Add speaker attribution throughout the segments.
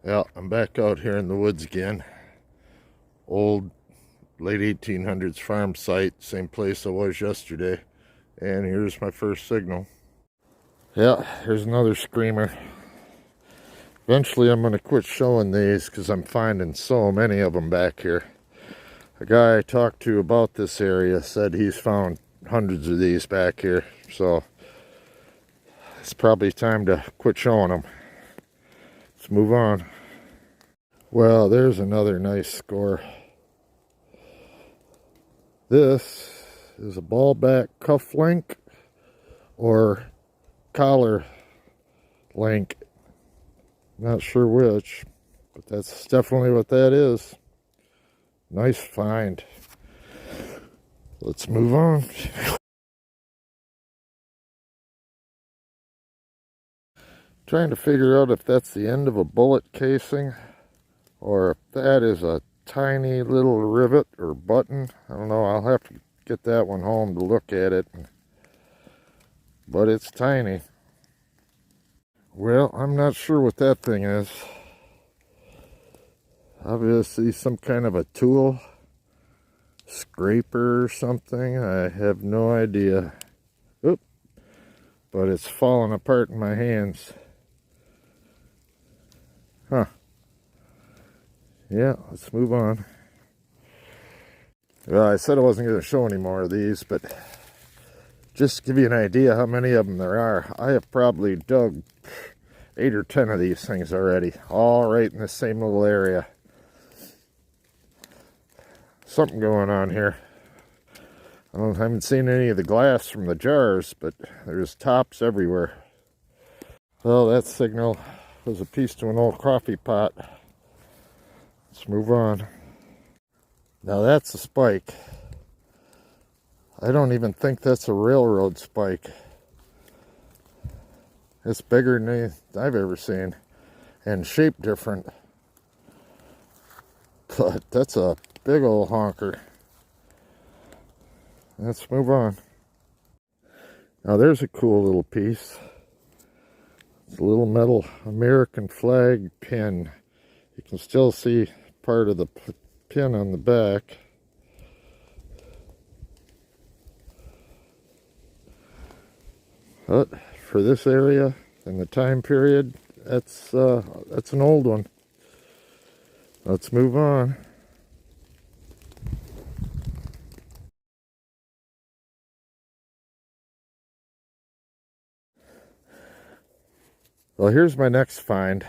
Speaker 1: Yeah, I'm back out here in the woods again. Old late 1800s farm site, same place I was yesterday. And here's my first signal. Yeah, here's another screamer. Eventually I'm going to quit showing these because I'm finding so many of them back here. A guy I talked to about this area said he's found hundreds of these back here. So it's probably time to quit showing them. Let's move on. Well, there's another nice score. This is a ball back cuff link or collar link. Not sure which, but that's definitely what that is. Nice find. Let's move on. Trying to figure out if that's the end of a bullet casing or if that is a tiny little rivet or button. I don't know. I'll have to get that one home to look at it. But it's tiny. Well, I'm not sure what that thing is. Obviously some kind of a tool. Scraper or something. I have no idea. Oop. But it's falling apart in my hands. Huh. Yeah, let's move on. Well, I said I wasn't going to show any more of these, but just to give you an idea how many of them there are, I have probably dug 8 or 10 of these things already, all right in the same little area. Something going on here. I haven't seen any of the glass from the jars, but there's tops everywhere. Well, that signal was a piece to an old coffee pot. Let's move on. Now that's a spike. I don't even think that's a railroad spike. It's bigger than anything I've ever seen and shaped different. But that's a big old honker. Let's move on. Now there's a cool little piece. It's a little metal American flag pin. You can still see part of the pin on the back. But for this area and the time period, that's an old one. Let's move on. Well, here's my next find.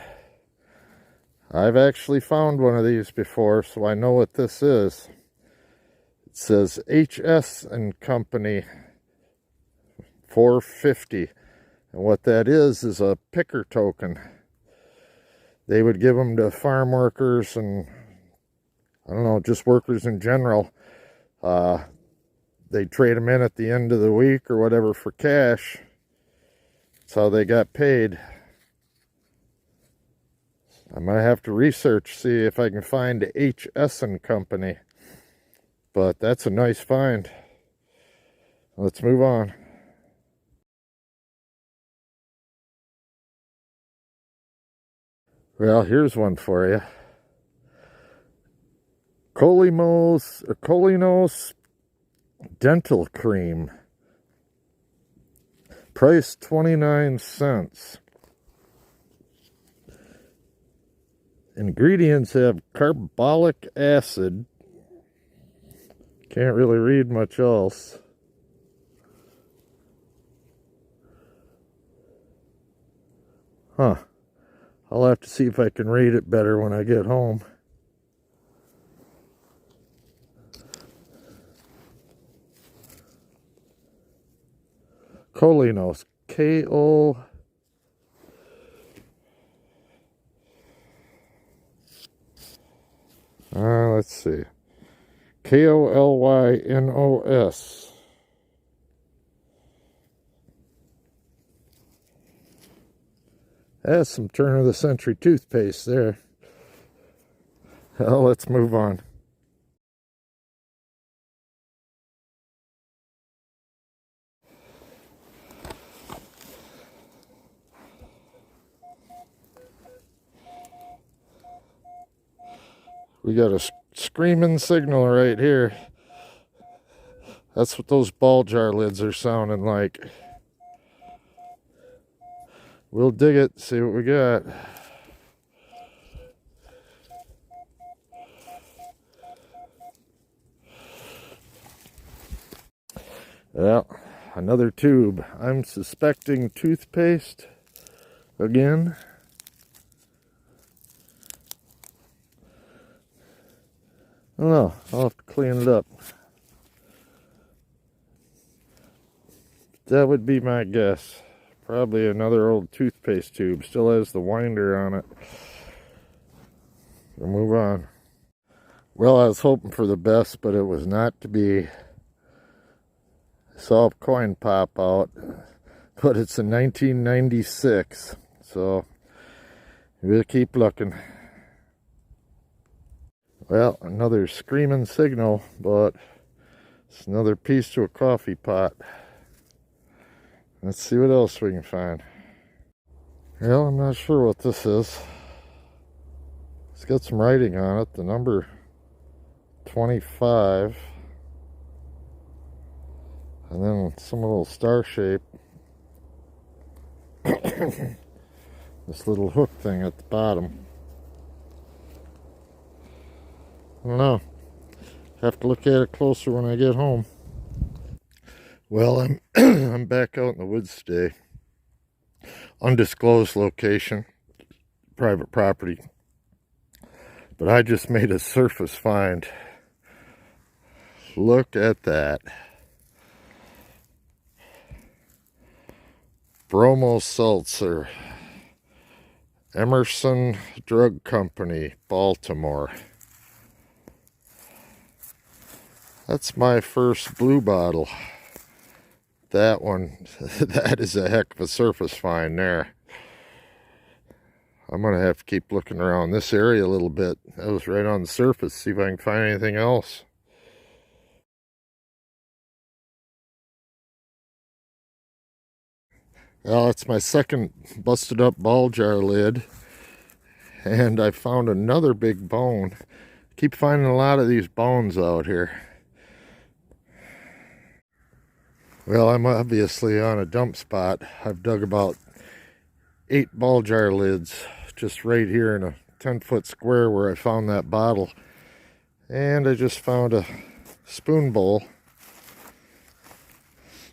Speaker 1: I've actually found one of these before, so I know what this is. It says HS and Company 450. And what that is a picker token. They would give them to farm workers and, I don't know, just workers in general. They'd trade them in at the end of the week or whatever for cash. That's how they got paid. I might have to research, see if I can find HS and Company. But that's a nice find. Let's move on. Well, here's one for you. Colinos Dental Cream. Price 29 cents. Ingredients have carbolic acid. Can't really read much else. Huh. I'll have to see if I can read it better when I get home. Colinos. K-O... let's see. K-O-L-Y-N-O-S. That's some turn of the century toothpaste there. Well, let's move on. We got a screaming signal right here. That's what those ball jar lids are sounding like. We'll dig it, see what we got. Well, another tube. I'm suspecting toothpaste again. I don't know. I'll have to clean it up. That would be my guess. Probably another old toothpaste tube. Still has the winder on it. We'll move on. Well, I was hoping for the best, but it was not to be. I saw a coin pop out, but it's a 1996. So we'll keep looking. Well, another screaming signal, but it's another piece to a coffee pot. Let's see what else we can find. Well, I'm not sure what this is. It's got some writing on it. The number 25. And then some little star shape. This little hook thing at the bottom. I don't know. Have to look at it closer when I get home. Well, I'm I'm back out in the woods today. Undisclosed location, private property. But I just made a surface find. Look at that. Bromo Seltzer. Emerson Drug Company, Baltimore. That's my first blue bottle. That one, that is a heck of a surface find there. I'm going to have to keep looking around this area a little bit. That was right on the surface. See if I can find anything else. Well, it's my second busted up ball jar lid. And I found another big bone. Keep finding a lot of these bones out here. Well, I'm obviously on a dump spot. I've dug about 8 ball jar lids just right here in a 10-foot square where I found that bottle. And I just found a spoon bowl.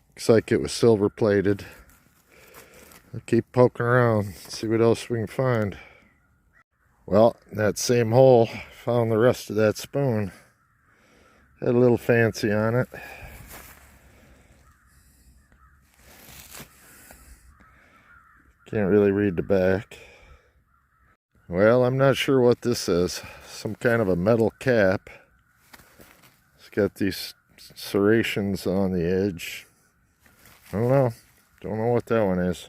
Speaker 1: Looks like it was silver plated. I'll keep poking around, see what else we can find. Well, in that same hole, found the rest of that spoon. Had a little fancy on it. Can't really read the back. Well, I'm not sure what this is. Some kind of a metal cap. It's got these serrations on the edge. I don't know. Don't know what that one is.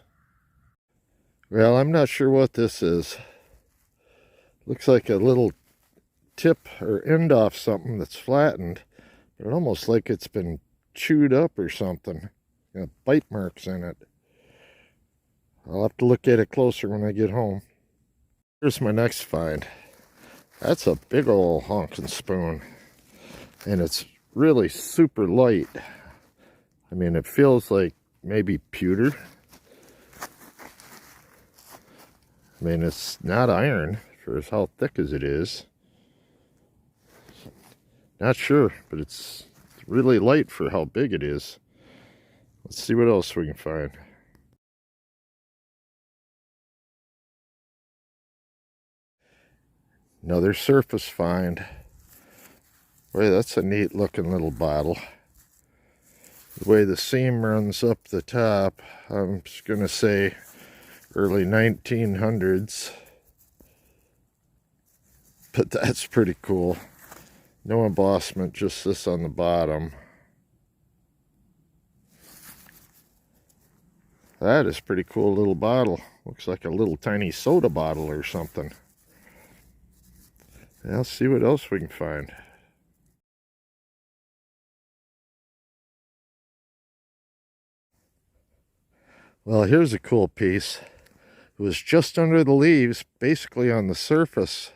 Speaker 1: Well, I'm not sure what this is. Looks like a little tip or end off something that's flattened. But almost like it's been chewed up or something. Got bite marks in it. I'll have to look at it closer when I get home. Here's my next find. That's a big old honking spoon. And it's really super light. I mean, it feels like maybe pewter. I mean, it's not iron for how thick as it is. Not sure, but it's really light for how big it is. Let's see what else we can find. Another surface find. Boy, that's a neat looking little bottle. The way the seam runs up the top, I'm just going to say early 1900s. But that's pretty cool. No embossment, just this on the bottom. That is a pretty cool little bottle. Looks like a little tiny soda bottle or something. Now, see what else we can find. Well, here's a cool piece. It was just under the leaves, basically on the surface.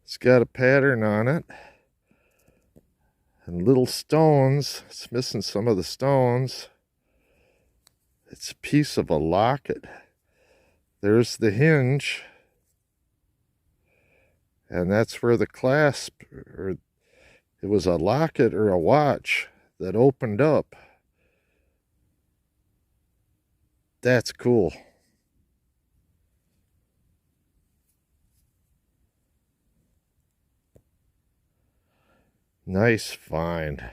Speaker 1: It's got a pattern on it. And little stones. It's missing some of the stones. It's a piece of a locket. There's the hinge. And that's where the clasp, or it was a locket or a watch that opened up. That's cool. Nice find.